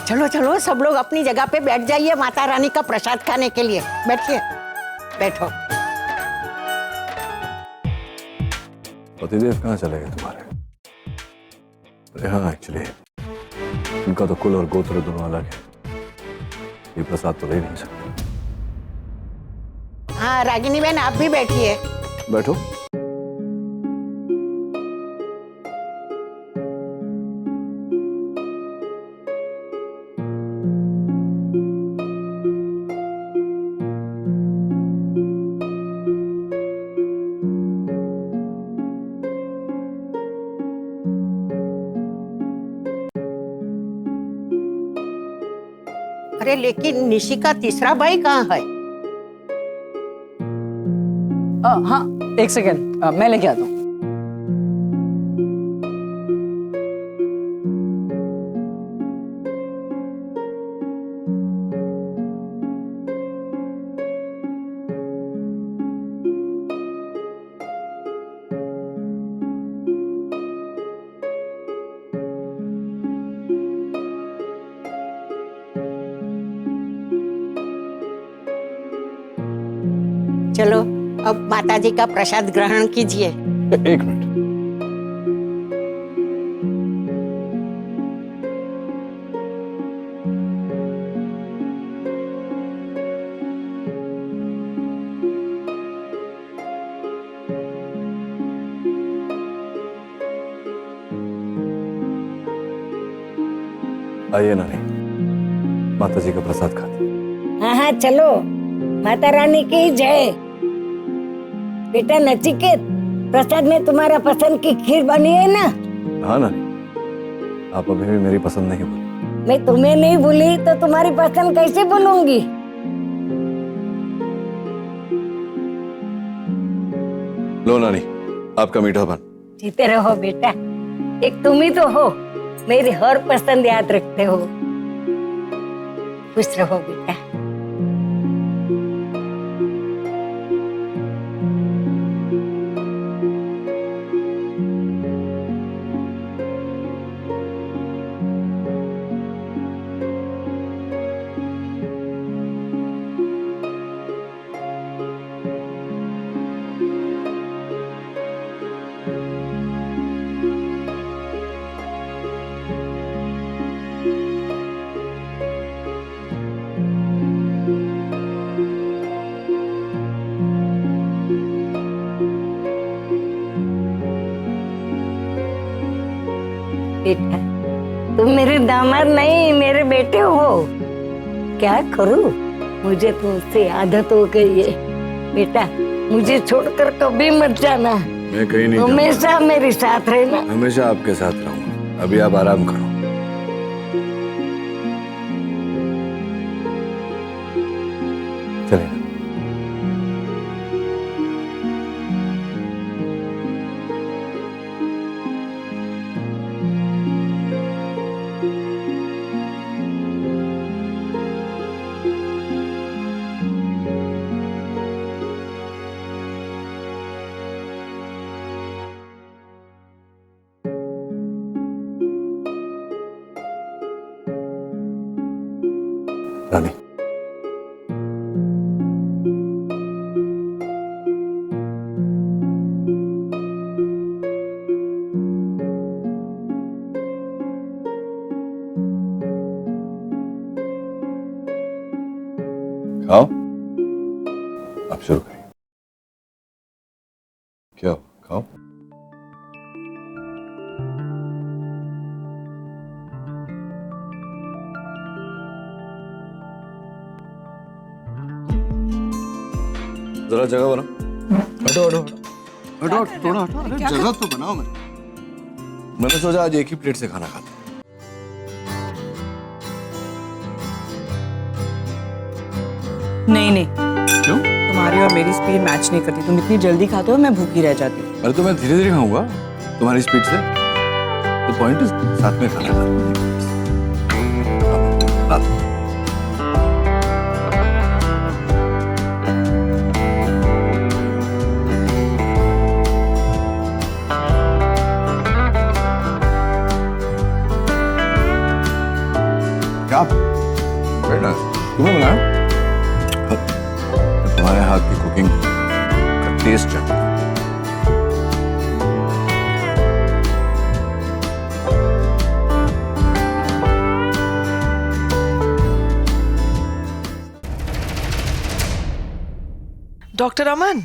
चलो चलो सब लोग अपनी जगह पे बैठ जाइए माता रानी का प्रसाद खाने के लिए। बैठिए, बैठो। पतिदेव कहाँ चले गए तुम्हारे? अरे हाँ, एक्चुअली उनका तो कुल और गोत्र दोनों अलग है, ये प्रसाद तो ले नहीं सकते। हाँ रागिनी बहन, आप भी बैठिए। बैठो। अरे लेकिन निशी का तीसरा भाई कहाँ है? हाँ, एक सेकेंड, मैं लेके आता हूँ। चलो अब माताजी का प्रसाद ग्रहण कीजिए। एक मिनट। आइए नानी, माताजी का प्रसाद खाते। हाँ हाँ चलो, माता रानी की जय। बेटा नचिकेत, प्रसाद में तुम्हारा पसंद की खीर बनी है ना? हाँ नानी, आप अभी भी मेरी पसंद नहीं बोली। मैं तुम्हें नहीं भूली तो तुम्हारी पसंद कैसे बोलूंगी? लो नानी, आपका मीठा पान। जीते रहो बेटा, एक तुम ही तो हो, मेरी हर पसंद याद रखते हो। खुश रहो बेटा। बेटा तुम मेरे दामाद नहीं, मेरे बेटे हो। क्या करूं, मुझे तुमसे आदत हो गई है। बेटा मुझे छोड़कर कभी मत जाना, मैं कहीं नहीं जाऊंगा। हमेशा मेरे साथ रहना। हमेशा आपके साथ रहूंगा। अभी आप आराम करो। चलिए। रानी, खाओ। आप शुरू करिए। क्या हो, खाओ। जरा जगह बनाओ। हटो हटो हटो हटो, थोड़ा हटो। अरे जगह तो बनाओ। मैंने सोचा आज एक ही प्लेट से खाना खाते। नहीं नहीं, क्यों? तुम्हारी और मेरी स्पीड मैच नहीं करती। तुम इतनी जल्दी खाते हो, मैं भूखी रह जाती हूँ। अरे तो मैं धीरे धीरे खाऊंगा तुम्हारी स्पीड से। तो पॉइंट साथ में खाना खाना। क्या वेरी नाइस। तुम्हें बनाया? तुम्हारे हाथ की कुकिंग का टेस्ट है। डॉक्टर अमन,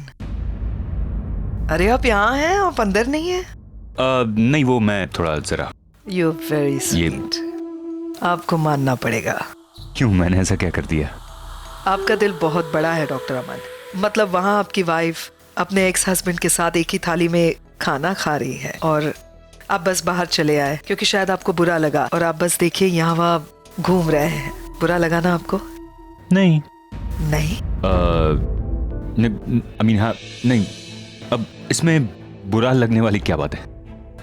अरे आप यहाँ हैं, आप अंदर नहीं हैं? नहीं, वो मैं थोड़ा जरा। You very sweet. आपको मानना पड़ेगा। क्यों, मैंने ऐसा क्या कर दिया? आपका दिल बहुत बड़ा है डॉक्टर अमन। मतलब वहाँ आपकी वाइफ अपने एक्स हस्बैंड के साथ एक ही थाली में खाना खा रही है और आप बस बाहर चले आए क्योंकि शायद आपको बुरा लगा, और आप बस देखिए यहाँ वहाँ घूम रहे हैं। बुरा लगा ना आपको? नहीं नहीं? हाँ, नहीं। अब इसमें बुरा लगने वाली क्या बात है?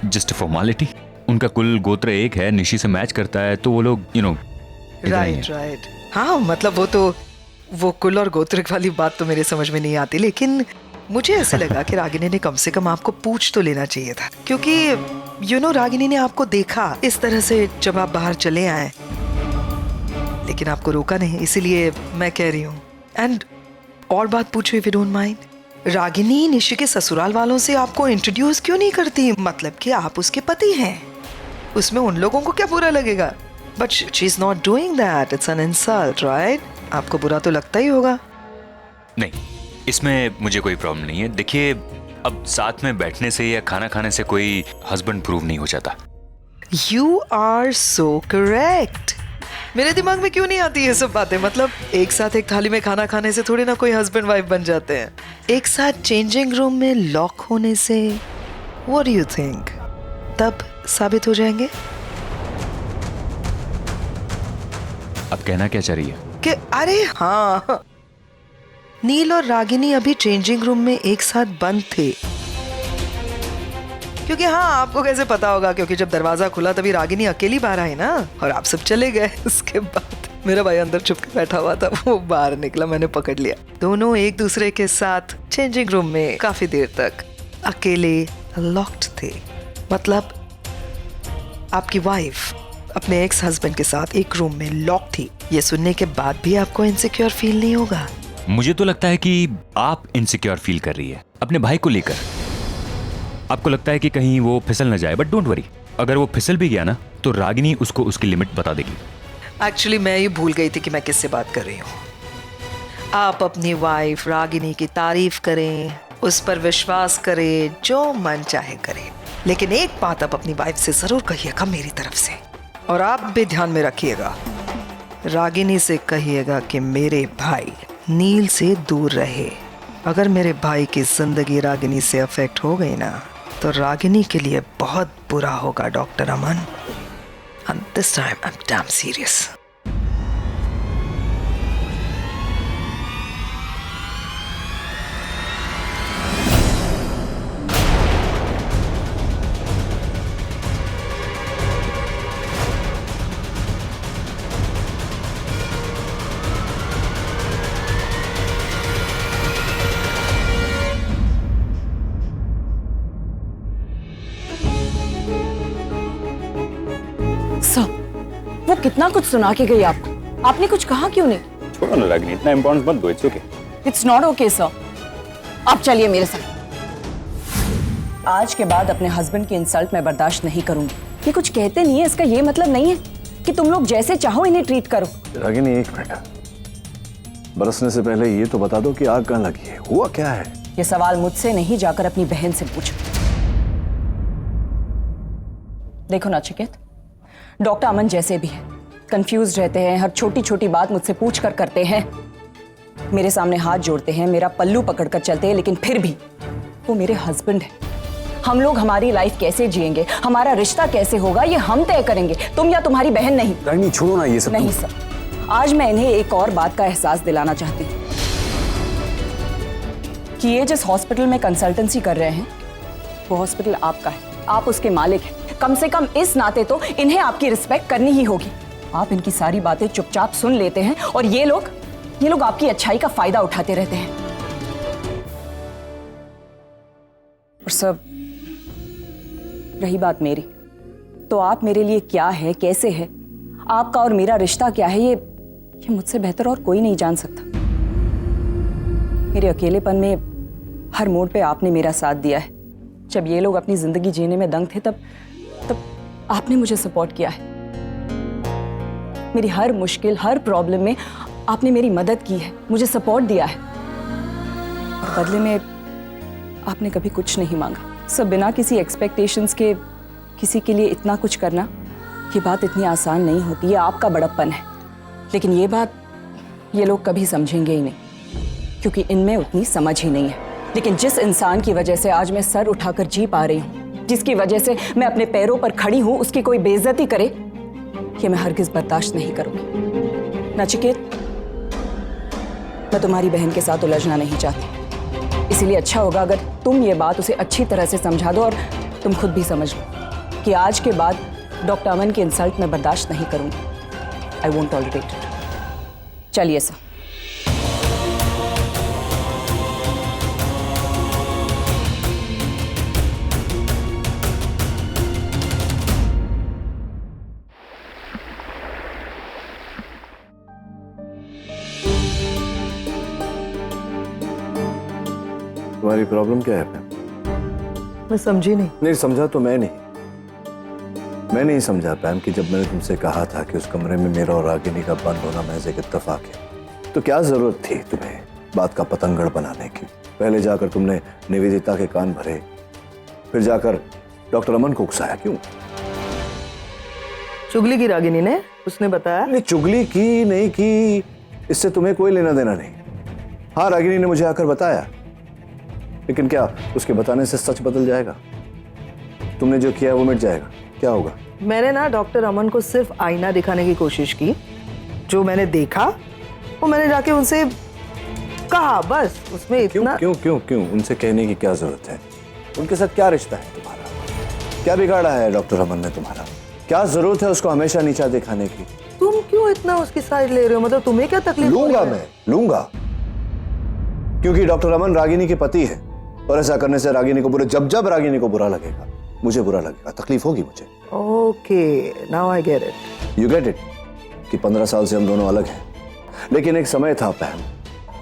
Just formality. उनका कुल गोत्र एक है, निशी से मैच करता है, तो वो लोग राइट। हाँ, मतलब वो कुल और गोत्र वाली बात तो मेरे समझ में नहीं आती, लेकिन मुझे ऐसा लगा कि रागिनी ने कम से कम आपको पूछ तो लेना चाहिए था, क्योंकि रागिनी ने आपको देखा इस तरह से जब आप बाहर चले आए, लेकिन आपको रोका नहीं, इसीलिए मैं कह रही हूँ। एंड और बात पूछो if you don't mind, Ragini Nishi के ससुराल वालों से आपको इंट्रोड्यूस क्यों नहीं करती? मतलब कि आप उसके पति हैं, उसमें उन लोगों को क्या बुरा लगेगा? But she is not doing that, it's an insult, right? आपको बुरा तो लगता ही होगा। नहीं, इसमें मुझे कोई प्रॉब्लम नहीं है। देखिए, अब साथ में बैठने से या खाना खाने से कोई हस्बैंड प्रूव नहीं हो जाता। You are so correct. मेरे दिमाग में क्यों नहीं आती ये सब बातें? मतलब एक साथ एक थाली में खाना खाने से थोड़ी ना कोई हस्बैंड वाइफ बन जाते हैं। एक साथ चेंजिंग रूम में लॉक होने से व्हाट डू यू थिंक तब साबित हो जाएंगे? अब कहना क्या चाह रही है? कि अरे हाँ, नील और रागिनी अभी चेंजिंग रूम में एक साथ बंद थे। क्योंकि हाँ, आपको कैसे पता होगा? क्योंकि जब दरवाजा खुला तभी रागिनी अकेली बाहर आई ना, और आप सब चले गए। उसके बाद मेरा भाई अंदर छुप के बैठा हुआ था, वो बाहर निकला, मैंने पकड़ लिया। दोनों एक दूसरे के साथ चेंजिंग रूम में काफी देर तक अकेले लॉक्ड थे। मतलब आपकी वाइफ अपने एक्स हस्बैंड के साथ एक रूम में लॉक थी। ये सुनने के बाद भी आपको इनसिक्योर फील नहीं होगा? मुझे तो लगता है कि आप इनसिक्योर फील कर रही है अपने भाई को लेकर। आपको लगता है कि कहीं वो फिसल न जाए, बट डोंट वरी, अगर वो फिसल भी गया ना तो रागिनी उसको उसकी लिमिट बता देगी। एक्चुअली मैं ये भूल गई थी कि मैं किससे बात कर रही हूँ। आप अपनी वाइफ रागिनी की तारीफ करें, उस पर विश्वास करें, जो मन चाहे करें, लेकिन एक बात आप अपनी वाइफ से जरूर कहिएगा मेरी तरफ से, और आप भी ध्यान में रखिएगा, रागिनी से कहिएगा कि मेरे भाई नील से दूर रहे। अगर मेरे भाई की जिंदगी रागिनी से अफेक्ट हो गई ना तो रागिनी के लिए बहुत बुरा होगा doctor Aman. And this time I'm damn serious. वो कितना कुछ सुना के गई आपको, आपने कुछ कहा क्यों नहीं? छोड़ो ना रागिनी, इतना इम्पोर्टेंस मत दो। It's okay. It's not okay sir, आप चलिए मेरे साथ। आज के बाद अपने हस्बैंड की इंसल्ट मैं बर्दाश्त नहीं करूंगी। ये कुछ कहते नहीं है, इसका ये मतलब नहीं है कि तुम लोग जैसे चाहो इन्हें ट्रीट करो। रागिनी एक मिनट, बरसने से पहले ये तो बता दो कि आग कहाँ लगी है, हुआ क्या है? ये सवाल मुझसे नहीं, जाकर अपनी बहन से पूछो। देखो नचिकेत, डॉक्टर अमन जैसे भी है, कंफ्यूज रहते हैं, हर छोटी छोटी बात मुझसे पूछ कर करते हैं, मेरे सामने हाथ जोड़ते हैं, मेरा पल्लू पकड़कर चलते हैं, लेकिन फिर भी वो मेरे हस्बैंड है। हम लोग हमारी लाइफ कैसे जिएंगे, हमारा रिश्ता कैसे होगा, ये हम तय करेंगे, तुम या तुम्हारी बहन नहीं। रागिनी छोड़ो ना ये सब। नहीं सर, आज मैं इन्हें एक और बात का एहसास दिलाना चाहती हूँ कि ये जिस हॉस्पिटल में कंसल्टेंसी कर रहे हैं वो हॉस्पिटल आपका है, आप उसके मालिक हैं। कम से कम इस नाते तो इन्हें आपकी रिस्पेक्ट करनी ही होगी। आप इनकी सारी बातें चुपचाप सुन लेते हैं और ये लोग आपकी अच्छाई का फायदा उठाते रहते हैं। और सब रही बात मेरी, तो आप मेरे लिए क्या है, कैसे है, आपका और मेरा रिश्ता क्या है, ये मुझसे बेहतर और कोई नहीं जान सकता। मेरे अकेलेपन में हर मोड़ पे आपने मेरा साथ दिया है। जब ये लोग अपनी जिंदगी जीने में दंग थे, तब आपने मुझे सपोर्ट किया है। मेरी हर मुश्किल, हर प्रॉब्लम में आपने मेरी मदद की है, मुझे सपोर्ट दिया है। और बदले में आपने कभी कुछ नहीं मांगा। सब बिना किसी एक्सपेक्टेशंस के किसी के लिए इतना कुछ करना, ये बात इतनी आसान नहीं होती। ये आपका बड़प्पन है, लेकिन ये बात ये लोग कभी समझेंगे ही नहीं, क्योंकि इनमें उतनी समझ ही नहीं है। लेकिन जिस इंसान की वजह से आज मैं सर उठाकर जी पा रही हूँ, जिसकी वजह से मैं अपने पैरों पर खड़ी हूँ, उसकी कोई बेइज्जती करे, ये मैं हरगिज बर्दाश्त नहीं करूंगी। नचिकेत, मैं तुम्हारी बहन के साथ उलझना नहीं चाहती, इसीलिए अच्छा होगा अगर तुम ये बात उसे अच्छी तरह से समझा दो और तुम खुद भी समझ लो कि आज के बाद डॉक्टर अमन की इंसल्ट मैं बर्दाश्त नहीं करूंगी। I won't tolerate it. चलिए सर। तुम्हारी प्रॉब्लम क्या है पैम? मैं समझी नहीं। नहीं समझा तो मैं नहीं समझा पैम कि जब मैंने तुमसे कहा था कि उस कमरे में मेरा और रागिनी का बंद होना महज एक इत्तेफाक है, तो क्या जरूरत थी तुम्हें बात का पतंगड़ बनाने की? पहले जाकर तुमने निवेदिता के कान भरे, फिर जाकर डॉक्टर अमन को उकसाया क्यों? चुगली की रागिनी ने, उसने बताया। नहीं, चुगली की नहीं की, इससे तुम्हें कोई लेना देना नहीं। हाँ, रागिनी ने मुझे आकर बताया, लेकिन क्या उसके बताने से सच बदल जाएगा? तुमने जो किया है वो मिट जाएगा? क्या होगा? मैंने ना डॉक्टर अमन को सिर्फ आईना दिखाने की कोशिश की। जो मैंने देखा वो मैंने जाके उनसे कहा, बस। उसमें इतना क्यों उनसे कहने की क्या जरूरत है? उनके साथ क्या रिश्ता है तुम्हारा? क्या बिगाड़ा है डॉक्टर अमन ने तुम्हारा? क्या जरूरत है उसको हमेशा नीचा दिखाने की? तुम क्यों इतना उसकी साइड ले रहे हो? मतलब तुम्हें क्या तकलीफ? लूंगा क्योंकि डॉक्टर अमन रागिनी के पति है, और ऐसा करने से रागिनी को जब रागिनी को बुरा लगेगा, मुझे बुरा लगेगा, तकलीफ होगी मुझे। Okay, now I get it. You get it कि 15 साल से हम दोनों अलग हैं, लेकिन एक समय था पैम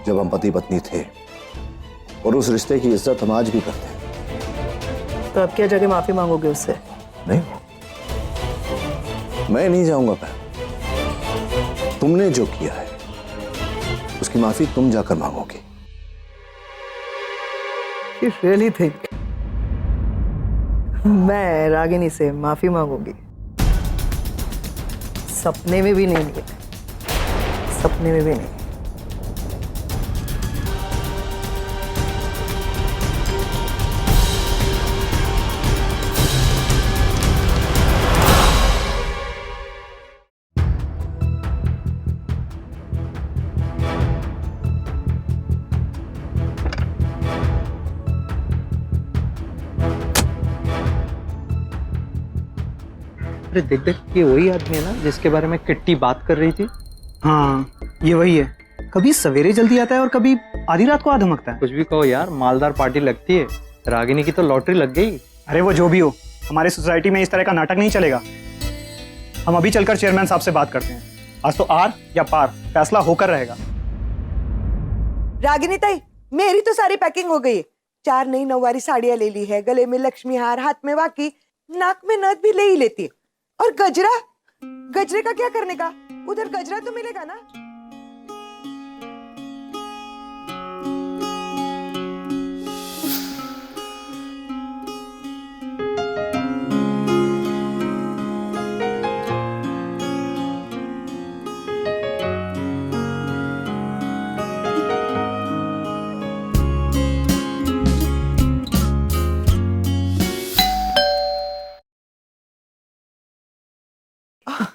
जब हम पति पत्नी थे, और उस रिश्ते की इज्जत हम आज भी करते हैं। तो अब क्या जगह माफी मांगोगे उससे? नहीं, मैं नहीं जाऊंगा पैम। तुमने जो किया है उसकी माफी तुम जाकर मांगोगी। You really think मैं रागिनी से माफी मांगूंगी? सपने में भी नहीं, सपने में भी नहीं। अरे देख देख, ये वही आदमी है ना जिसके बारे में किट्टी बात कर रही थी? हाँ, ये वही है। कभी सवेरे जल्दी आता है और कभी आधी रात को आ धमकता है। कुछ भी कहो यार, मालदार पार्टी लगती है। रागिनी की तो लॉटरी लग गई। अरे वो जो भी हो, हमारे सोसाइटी में इस तरह का नाटक नहीं चलेगा। हम अभी चलकर चेयरमैन साहब से बात करते हैं। आज तो आर या पार फैसला होकर रहेगा। रागिनी ताई, मेरी तो सारी पैकिंग हो गई है। 4 नई नौवारी साड़ियां ले ली है, गले में लक्ष्मी हार, हाथ में वाकी, नाक में नथ भी ले ही लेती है। और गजरे का क्या करने का? उधर गजरा तो मिलेगा ना।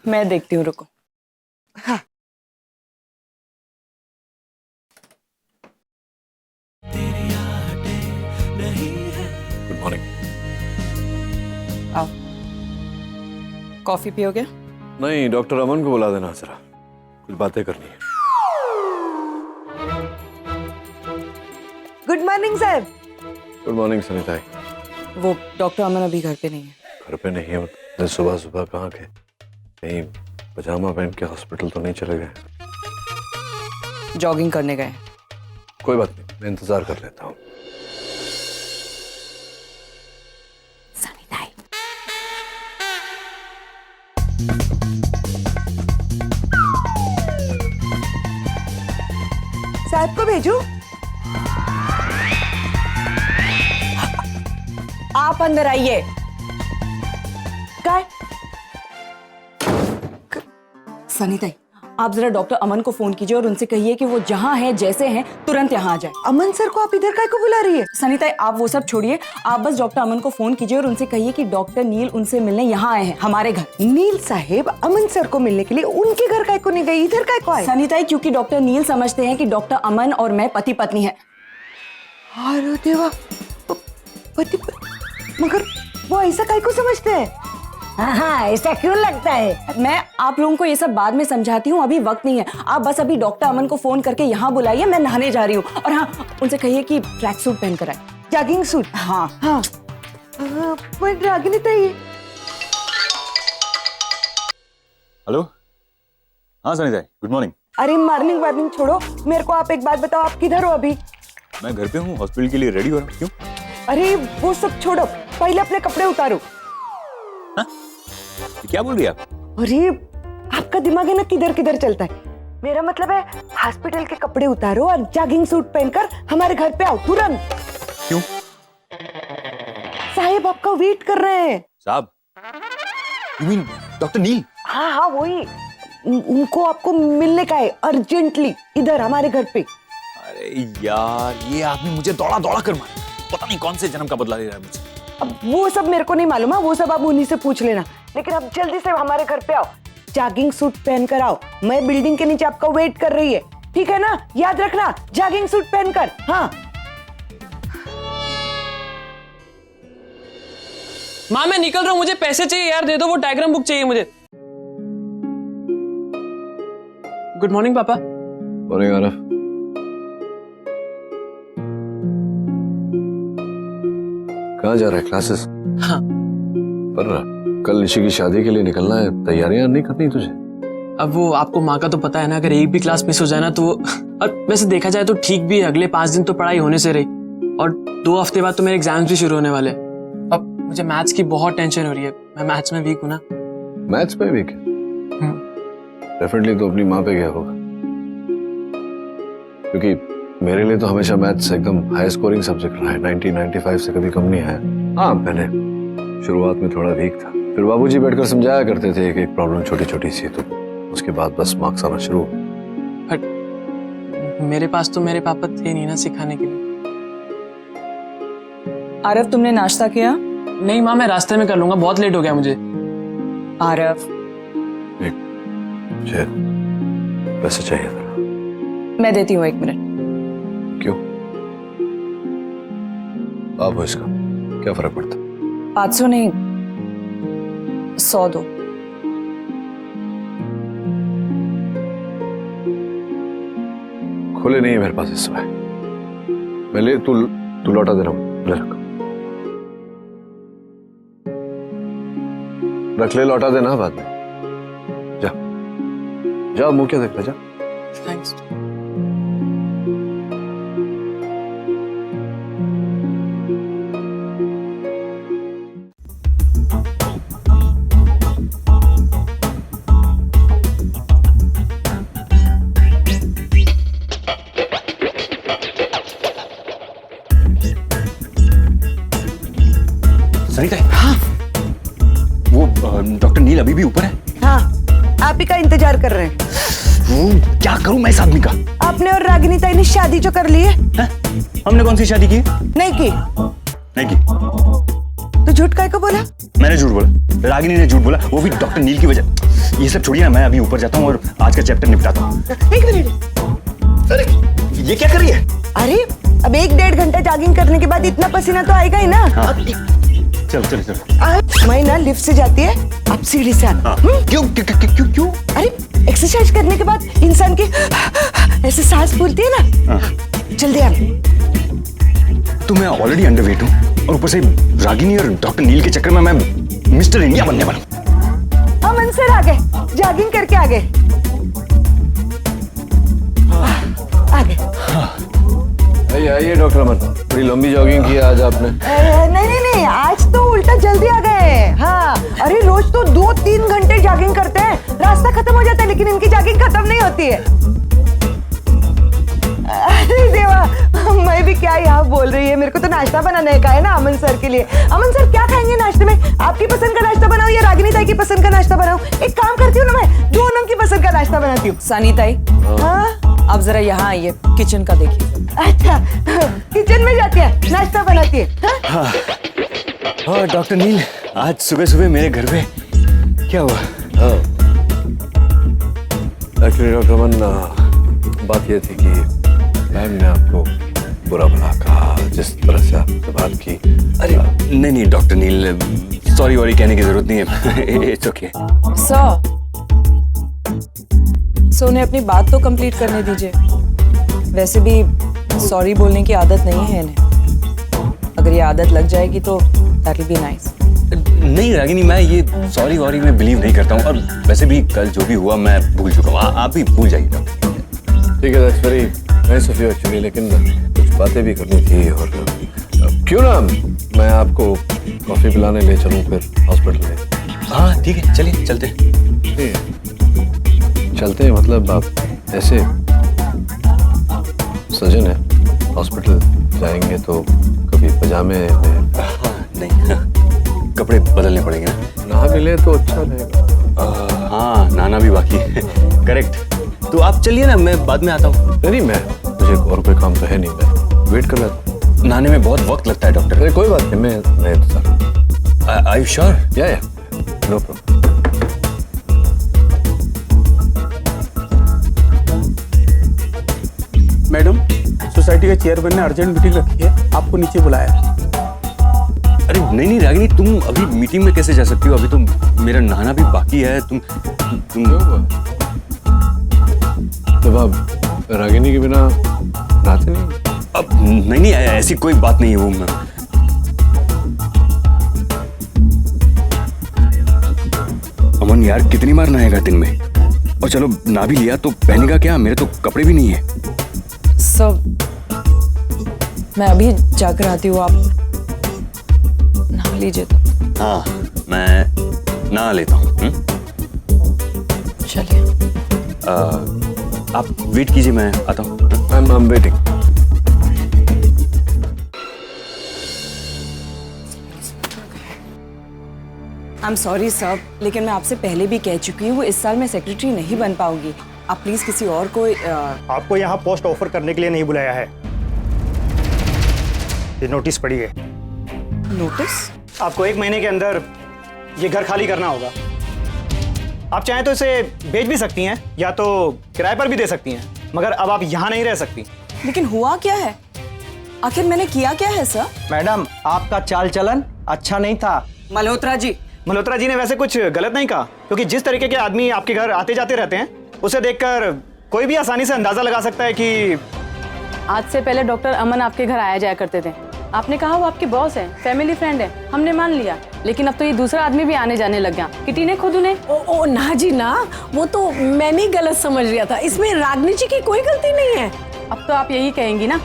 मैं देखती हूँ, रुको। हाँ। Good morning. आओ, कॉफी पियोगे? नहीं, डॉक्टर अमन को बुला देना जरा, कुछ बातें करनी है। Good morning sir. Good morning Sunita. वो डॉक्टर अमन अभी घर पे नहीं है। घर पे नहीं है? सुबह सुबह कहाँ के? कहीं पजामा पहन के हॉस्पिटल तो नहीं चले गए? जॉगिंग करने गए। कोई बात नहीं, मैं इंतजार कर लेता हूँ। साहब को भेजू? आप अंदर आइए। काय? सनीता, आप जरा डॉक्टर अमन को फोन कीजिए और उनसे कहिए कि वो जहां हैं जैसे हैं तुरंत यहाँ आ जाए। अमन सर को आप इधर काय को बुला रही है? सनीता, आप वो सब छोड़िए, आप बस डॉक्टर अमन को फोन कीजिए और उनसे कहिए कि डॉक्टर नील उनसे मिलने यहाँ आए हैं, हमारे घर। नील साहेब अमन सर को मिलने के लिए उनके घर काय को नहीं गई, इधर काय को आए? सनीता, क्योंकि डॉक्टर नील समझते हैं कि डॉक्टर अमन और मैं पति पत्नी है। अरे देवा, पति, मगर वो ऐसा काय को समझते हैं? हाँ, ऐसा क्यों लगता है? मैं आप लोगों को ये सब बाद में समझाती हूँ, अभी वक्त नहीं है। आप बस अभी डॉक्टर अमन को फोन करके यहाँ बुलाइए, मैं नहाने जा रही हूँ। और हाँ, उनसे कहिए कि ट्रैक सूट पहन कर आए। Jogging suit? हाँ हाँ। पर रागिनी ताई। हेलो, हाँ सनी भाई, गुड मॉर्निंग। अरे मॉर्निंग वार्निंग छोड़ो, मेरे को आप एक बात बताओ, आप किधर हो अभी? मैं घर पे हूँ, हॉस्पिटल के लिए रेडी हो रहा हूँ। क्यों? अरे वो सब छोड़ो, पहले अपने कपड़े उतारो। क्या बोल रही है आप? अरे आपका दिमाग है ना किधर किधर चलता है। मेरा मतलब है हॉस्पिटल के कपड़े उतारो और जॉगिंग सूट पहनकर हमारे घर पे आओ तुरंत। क्यों? साहिब आपका वेट कर रहे हैं। साहब? You mean डॉक्टर नील? हाँ हाँ वही, उनको आपको मिलने का है अर्जेंटली, इधर हमारे घर पे। अरे यार, ये आपने मुझे दौड़ा दौड़ा कर मारा, पता नहीं कौन से जन्म का बदला ले रहा है मुझे। अब वो सब मेरे को नहीं मालूम है, वो सब आप उन्हीं से पूछ लेना, लेकिन अब जल्दी से हमारे घर पे आओ, जॉगिंग सूट पहन कर आओ। मैं बिल्डिंग के नीचे आपका वेट कर रही है, ठीक है ना? याद रखना, जॉगिंग सूट पहनकर। हाँ माँ मैं निकल रहा हूँ, मुझे पैसे चाहिए यार, दे दो, वो डायग्राम बुक चाहिए मुझे। गुड मॉर्निंग पापा। मॉर्निंग आरफ। कहाँ जा रहा है? क्लासेस? हाँ। पर कल निशी की शादी के लिए निकलना है, तैयारियां नहीं करनी तुझे? अब वो आपको माँ का तो पता है ना, अगर एक भी क्लास मिस हो जाए ना तो और वैसे देखा जाए तो ठीक भी है, अगले 5 दिन तो पढ़ाई होने से रही और 2 हफ्ते बाद तो मेरे एग्जाम्स भी शुरू होने वाले। अब मुझे मैथ्स की बहुत टेंशन हो रही है, मैं मैथ्स में वीक हूँ ना। मैथ्स में वीक है? डेफिनेटली तो अपनी माँ पे गया होगा, क्योंकि मेरे लिए तो हमेशा मैथ्स एकदम हाई स्कोरिंग सब्जेक्ट रहा है, 90-95 से कभी कम नहीं है। हाँ, पहले शुरुआत में थोड़ा वीक था, फिर बाबूजी बैठकर समझाया करते थे एक एक प्रॉब्लम छोटी छोटी सी, तो उसके बाद बस मार्क्स आना शुरू। बट मेरे पास तो मेरे पापा थे नहीं ना सिखाने के लिए। आरव, तुमने नाश्ता किया? नहीं माँ, मैं रास्ते में कर लूंगा, बहुत लेट हो गया मुझे। आरव, मुझे पैसे चाहिए था। मैं देती हूँ, 1 मिनट। क्यों? आप हो, इसका क्या फर्क पड़ता? 500 नहीं, 100 दो। खुले नहीं है मेरे पास इस समय। मैं ले, तू लौटा दे रहा हूं, ले रख ले, लौटा देना बाद में। जा जा, मुंह क्या देख रहा, जा। थैंक्स। सनीता, हाँ, वो डॉक्टर नील अभी भी ऊपर है? हाँ, आप ही का इंतजार कर रहे हैं। क्या करूं मैं इस आदमी का? आपने और रागिनी ताई ने शादी जो कर ली है? हमने कौन सी शादी की? नहीं की। नहीं की। तो झूठ काय को बोला? मैंने झूठ बोला, रागिनी ने झूठ बोला, वो भी डॉक्टर नील की वजह। ये सब छोड़िए ना, मैं अभी ऊपर जाता हूँ और आज का चैप्टर निपटाता हूँ। 1 मिनट। अरे ये क्या कर रही है? अरे अब 1-1.5 घंटा जॉगिंग करने के बाद इतना पसीना तो आएगा ही ना। हाँ। चल चल चल। मैं ना लिफ्ट से जाती है, आप सीढ़ी से आना। क्यों क्यों क्यों क्यों? अरे एक्सरसाइज करने के बाद इंसान की ऐसे सांस फूलती है ना। जल्दी आना। तो मैं ऑलरेडी अंडरवेट हूँ और ऊपर से रागिनी और डॉक्टर नील के चक्कर में मैं मिस्टर इंडिया बनने वाला हूँ। अमन अमन सर आ गए, जॉगिंग करके आ गए। आ गए। आइए डॉक्टर अमन, बड़ी लंबी जॉगिंग की आज आपने। नहीं, आज तो उल्टा जल्दी आ गए। हाँ, अरे रोज तो 2-3 घंटे जॉगिंग करते हैं, रास्ता खत्म हो जाता है, लेकिन इनकी जॉगिंग खत्म नहीं होती है। अरे देवा, मैं भी क्या यहाँ बोल रही है, मेरे को तो नाश्ता बनाने का है ना अमन सर के लिए। अमन सर क्या खाएंगे नाश्ते में? आपकी पसंद का नाश्ता बनाऊं या रागिनी ताई की पसंद का नाश्ता बनाऊं? एक काम करती हूँ ना, मैं दोनों की पसंद का नाश्ता बनाती हूँ। सानी ताई, हाँ, आप जरा यहाँ आइए, किचन का देखिए। अच्छा, किचन में जाती है, नाश्ता बनाती है। हाँ? हाँ डॉक्टर नील, आज सुबह सुबह मेरे घर पे क्या हुआ? एक्चुअली डॉक्टर अमन, बात यह थी कि मैम ने आपको बुरा भला कहा, जिस तरह से आपसे बात की। अरे नहीं डॉक्टर नील, सॉरी वॉरी कहने की जरूरत नहीं है। It's okay. सो उन्हें अपनी बात तो कंप्लीट करने दीजिए। वैसे भी सॉरी बोलने की आदत नहीं है इन्हें। अगर ये आदत लग जाएगी तो दैट विल बी नाइस। नहीं रागिनी, मैं ये सॉरी वॉरी में बिलीव नहीं करता हूँ, और वैसे भी कल जो भी हुआ मैं भूल चुका हूँ। आप भी भूल जाइए डॉक्टर। ठीक है, that's very nice of you actually, लेकिन कुछ बातें भी करनी थी। और क्यों ना मैं आपको कॉफी पिलाने ले चलूँ फिर हॉस्पिटल में? हाँ ठीक है, चलिए चलते हैं। चलते हैं मतलब आप ऐसे सजन है, हॉस्पिटल जाएंगे तो कभी पजामे में? नहीं, कपड़े बदलने पड़ेंगे ना। नहा भी ले तो अच्छा रहेगा। हाँ, नहाना भी बाकी है। करेक्ट। तो आप चलिए ना, मैं बाद में आता हूँ। नहीं, मुझे और कोई काम तो है नहीं, मैं वेट कर रहा हूँ। नहाने में बहुत वक्त लगता है डॉक्टर। अरे कोई बात नहीं, मैं इंतजार। Are you sure? या नो प्रॉब्लम। मैडम, सोसाइटी के चेयरमैन ने अर्जेंट मीटिंग रखी है, आपको नीचे बुलाया। अरे नहीं रागिनी, तुम अभी मीटिंग में कैसे जा सकती हो? अभी तो मेरा नहाना भी बाकी है। तुम जब आप रागिनी के बिना नहाते नहीं? अब नहीं, ऐसी कोई बात नहीं है। वो अमन यार, कितनी बार नहाएगा दिन में? और चलो ना भी लिया तो पहनेगा क्या? मेरे तो कपड़े भी नहीं है। सब मैं अभी जाकर आती हूँ, आप नहा लीजिए तो। हाँ, मैं नहा लेता हूँ। चलिए। आप वेट कीजिए, मैं आता हूँ। I am waiting. I am sorry sir, लेकिन मैं आपसे पहले भी कह चुकी हूँ, इस साल मैं सेक्रेटरी नहीं बन पाऊंगी। आप प्लीज किसी और को। आपको यहाँ पोस्ट ऑफर करने के लिए नहीं बुलाया है। ये नोटिस पढ़िए। नोटिस? आपको 1 महीने के अंदर ये घर खाली करना होगा। आप चाहें तो इसे बेच भी सकती हैं, या तो किराए पर भी दे सकती हैं, मगर अब आप यहाँ नहीं रह सकती। लेकिन हुआ क्या है? आखिर मैंने किया क्या है सर? मैडम, आपका चाल चलन अच्छा नहीं था। मल्होत्रा जी ने वैसे कुछ गलत नहीं कहा, क्योंकि जिस तरीके के आदमी आपके घर आते जाते रहते हैं, उसे देखकर कोई भी आसानी से अंदाजा लगा सकता है कि आज से पहले डॉक्टर अमन आपके घर आया जाया करते थे। आपने कहा वो आपके बॉस हैं, फैमिली फ्रेंड हैं, हमने मान लिया। लेकिन अब तो ये दूसरा आदमी भी आने जाने लग गया। किटी ने खुद उन्हें ओ ना जी ना, वो तो मैंने गलत समझ लिया था, इसमें रागिनी जी की कोई गलती नहीं है। अब तो आप यही कहेंगी ना,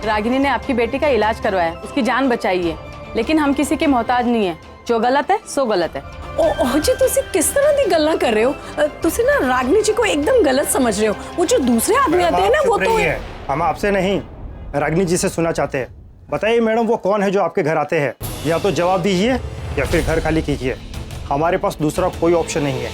रागिनी ने आपकी बेटी का इलाज करवाया, उसकी जान बचाई है। लेकिन हम किसी के मोहताज नहीं है, जो गलत है सो गलत है। ओ जी, तुसी किस तरह की गल्ला कर रहे हो? तुसी ना रागिनी जी को एकदम गलत समझ रहे हो। वो जो दूसरे आदमी आते हैं ना, वो तो हम आपसे नहीं, रागिनी जी से सुनना चाहते हैं। बताइए मैडम, वो कौन है जो आपके घर आते हैं? या तो जवाब दीजिए या फिर घर खाली कीजिए। हमारे पास दूसरा कोई ऑप्शन नहीं है।